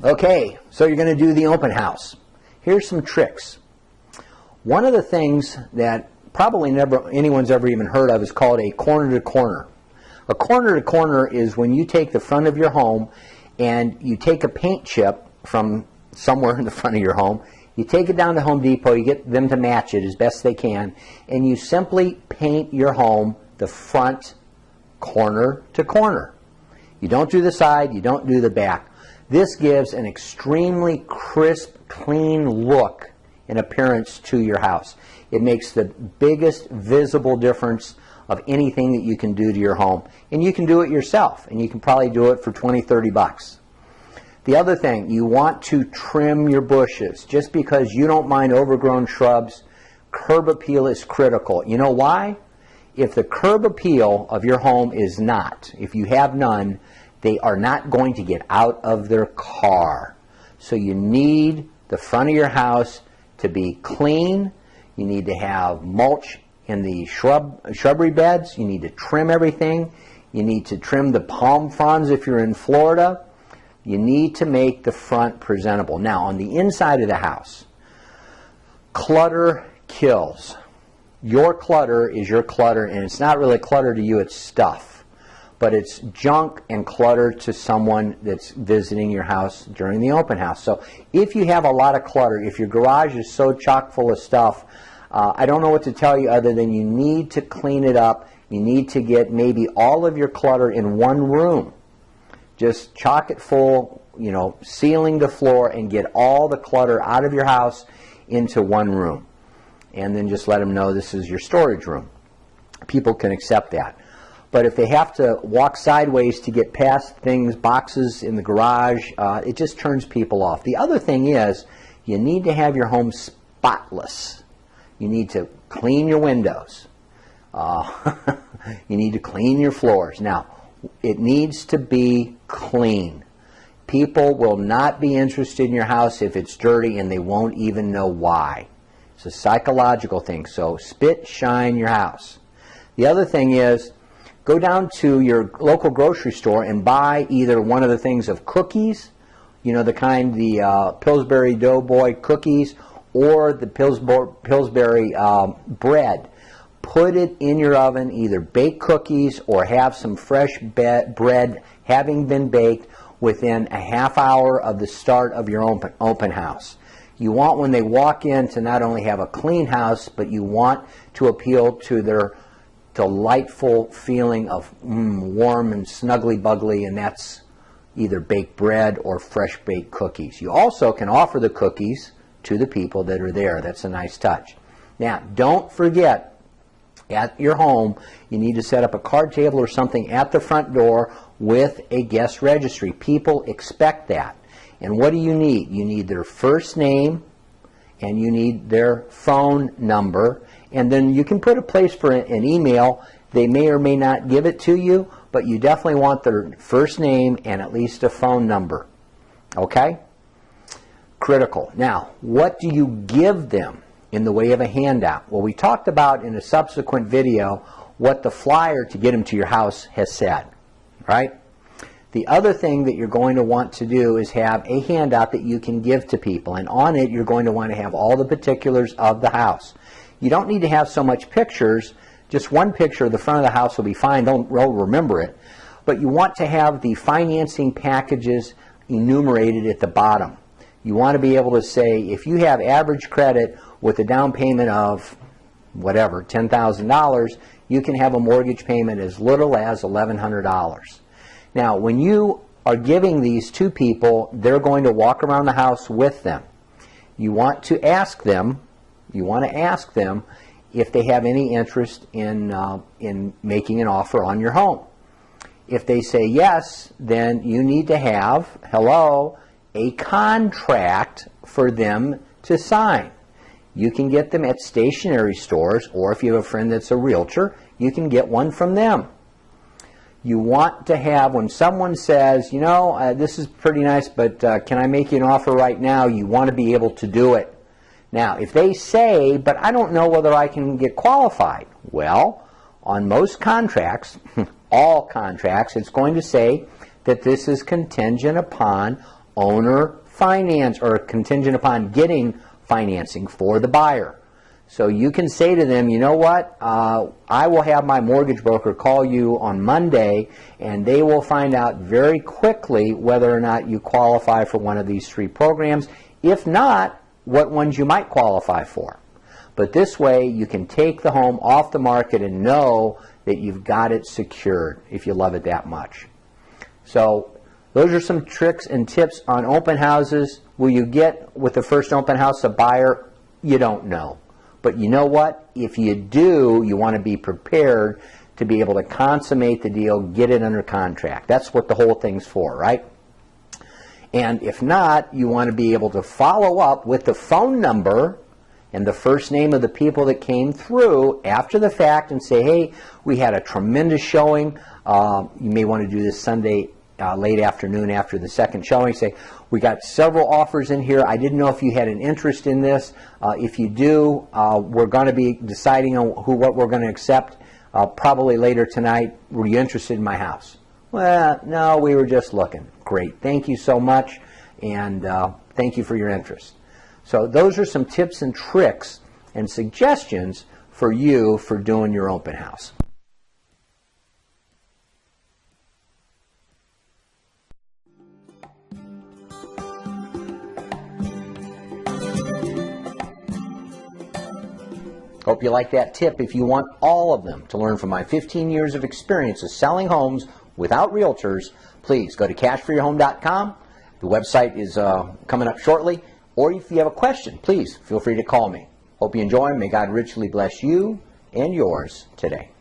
Okay, so you're going to do the open house. Here's some tricks. One of the things that probably never anyone's ever even heard of is called a corner to corner. A corner to corner is when you take the front of your home and you take a paint chip from somewhere in the front of your home, you take it down to Home Depot, you get them to match it as best they can, and you simply paint your home the front corner to corner. You don't do the side, you don't do the back. This gives an extremely crisp, clean look and appearance to your house. It makes the biggest visible difference of anything that you can do to your home. And you can do it yourself, and you can probably do it for 20, 30 bucks. The other thing, you want to trim your bushes. Just because you don't mind overgrown shrubs, curb appeal is critical. You know why? If the curb appeal of your home is not, if you have none, they are not going to get out of their car. So you need the front of your house to be clean. You need to have mulch in the shrubbery beds. You need to trim everything. You need to trim the palm fronds if you're in Florida. You need to make the front presentable. Now, on the inside of the house, clutter kills. Your clutter is your clutter, and it's not really clutter to you, it's stuff. But it's junk and clutter to someone that's visiting your house during the open house. So if you have a lot of clutter, if your garage is so chock full of stuff, I don't know what to tell you other than you need to clean it up. You need to get maybe all of your clutter in one room. Just chock it full, you know, sealing the floor, and get all the clutter out of your house into one room. And then just let them know this is your storage room. People can accept that. But if they have to walk sideways to get past things, boxes in the garage, it just turns people off. The other thing is, you need to have your home spotless. You need to clean your windows. You need to clean your floors. Now, it needs to be clean. People will not be interested in your house if it's dirty, and they won't even know why. It's a psychological thing. So spit shine your house. The other thing is, go down to your local grocery store and buy either one of the things of cookies, you know, the kind, the Pillsbury Doughboy cookies, or the Pillsbury bread. Put it in your oven, either bake cookies or have some fresh bread having been baked within a half hour of the start of your open house. You want, when they walk in, to not only have a clean house, but you want to appeal to their delightful feeling of warm and snuggly buggly, and that's either baked bread or fresh baked cookies. You also can offer the cookies to the people that are there. That's a nice touch. Now, don't forget, at your home, you need to set up a card table or something at the front door with a guest registry. People expect that. And what do you need? You need their first name, and you need their phone number, and then you can put a place for an email. They may or may not give it to you, but you definitely want their first name and at least a phone number. Okay? Critical. Now, what do you give them in the way of a handout? Well, we talked about in a subsequent video what the flyer to get them to your house has said, right? The other thing that you're going to want to do is have a handout that you can give to people, and on it you're going to want to have all the particulars of the house. You don't need to have so much pictures. Just one picture of the front of the house will be fine. Don't remember it. But you want to have the financing packages enumerated at the bottom. You want to be able to say, if you have average credit with a down payment of whatever, $10,000, you can have a mortgage payment as little as $1,100. Now, when you are giving these to people, they're going to walk around the house with them. You want to ask them if they have any interest in making an offer on your home. If they say yes, then you need to have, a contract for them to sign. You can get them at stationery stores, or if you have a friend that's a realtor, you can get one from them. You want to have, when someone says, this is pretty nice, but can I make you an offer right now, you want to be able to do it. Now, if they say, but I don't know whether I can get qualified, well, on most contracts, all contracts, it's going to say that this is contingent upon owner finance or contingent upon getting financing for the buyer. So you can say to them, you know what, I will have my mortgage broker call you on Monday, and they will find out very quickly whether or not you qualify for one of these 3 programs. If not, what ones you might qualify for. But this way, you can take the home off the market and know that you've got it secured if you love it that much. So those are some tricks and tips on open houses. Will you get, with the first open house, a buyer? You don't know. But you know what? If you do, you want to be prepared to be able to consummate the deal, get it under contract. That's what the whole thing's for, right? And if not, you want to be able to follow up with the phone number and the first name of the people that came through after the fact and say, hey, we had a tremendous showing. You may want to do this Sunday late afternoon after the second showing. Say, we got several offers in here. I didn't know if you had an interest in this. If you do, we're going to be deciding on what we're going to accept probably later tonight. Were you interested in my house? Well, no, we were just looking. Great. Thank you so much, and thank you for your interest. So those are some tips and tricks and suggestions for you for doing your open house. Hope you like that tip. If you want all of them to learn from my 15 years of experience of selling homes without realtors, please go to cashforyourhome.com. The website is coming up shortly. Or if you have a question, please feel free to call me. Hope you enjoy. May God richly bless you and yours today.